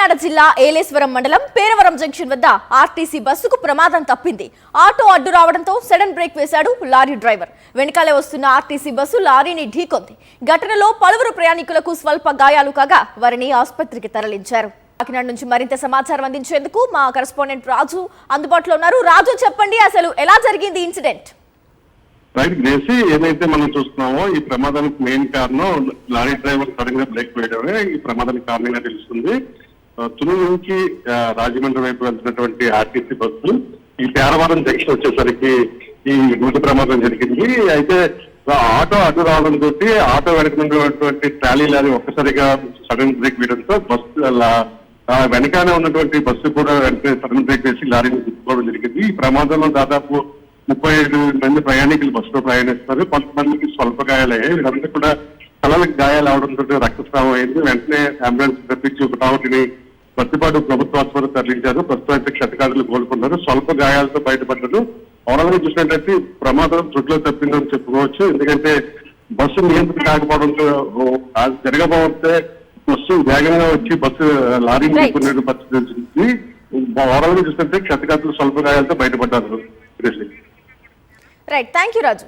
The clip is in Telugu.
కాకినాడ జిల్లా ఏలేశ్వరం మండలం పేరవరం జంక్షన్ వద్ద ఆర్టీసీ బస్సుకు ప్రమాదం తప్పింది. ఆటో అడ్డు రావడంతో సడన్ బ్రేక్ వేశాడు లారీ డ్రైవర్. వెనకాలే వస్తున్న ఆర్టీసీ బస్సు లారీని ఢీకొంది. ఘటనలో పలువురు ప్రయాణికులకు స్వల్ప గాయాలు కాగా వారిని ఆసుపత్రికి తరలించారు. కాకినాడ నుంచి మరింత సమాచారం అందించేందుకు మా కరెస్పాండెంట్ రాజు అందుబాటులో ఉన్నారు. రాజు, చెప్పండి, అసలు ఎలా జరిగింది ఇన్సిడెంట్? రైట్ గ్రేసి, ఏదైతే మనం చూస్తున్నామో ఈ ప్రమాదానికి మెయిన్ కారణం లారీ డ్రైవర్ సడన్ గా బ్రేక్ వేయడమే ఈ ప్రమాదానికి కారణంగా తెలుస్తుంది. తుని నుంచి రాజమండ్రి వైపు వెళ్తున్నటువంటి ఆర్టీసీ బస్సు ఈ పేరవరం జంక్షన్ వచ్చేసరికి ఈ రోడ్డు ప్రమాదం జరిగింది. అయితే ఆటో అడ్డు రావడంతో ఆటో వెనక ఉన్నటువంటి ట్రాలీ లారీ ఒక్కసారిగా సడన్ బ్రేక్ వేయడంతో బస్సు వెనకానే ఉన్నటువంటి బస్సు కూడా వెంటనే సడన్ బ్రేక్ వేసి లారీని గుర్తుకోవడం జరిగింది. ఈ ప్రమాదంలో దాదాపు 35 మంది ప్రయాణికులు బస్సులో ప్రయాణిస్తున్నారు. కొంతమందికి స్వల్ప గాయాలయ్యాయి. వీరందరూ కూడా తలలకు గాయాలు అవడంతో రక్తస్రావం అయింది. వెంటనే అంబులెన్స్ తెప్పించి ఒకటిని పత్తిపాటు ప్రభుత్వ ఆసుపత్రికి తరలించారు. ప్రస్తుతం అయితే క్షతగాతులు కోలుకున్నారు. స్వల్ప గాయాలతో బయటపడ్డారు. ఓవరాల్ గా చూసినట్లయితే ప్రమాదం త్రుటిలో తప్పిందని చెప్పుకోవచ్చు. ఎందుకంటే బస్సు నియంత్రణ కాకపోవడంతో జరగబోతే బస్సు వేగంగా వచ్చి బస్సు లారీ కొనే పరిస్థితి వచ్చింది. ఓవరాల్ గా చూసినట్టే క్షతగాతులు స్వల్ప గాయాలతో బయటపడ్డారు. Right, thank you Raju.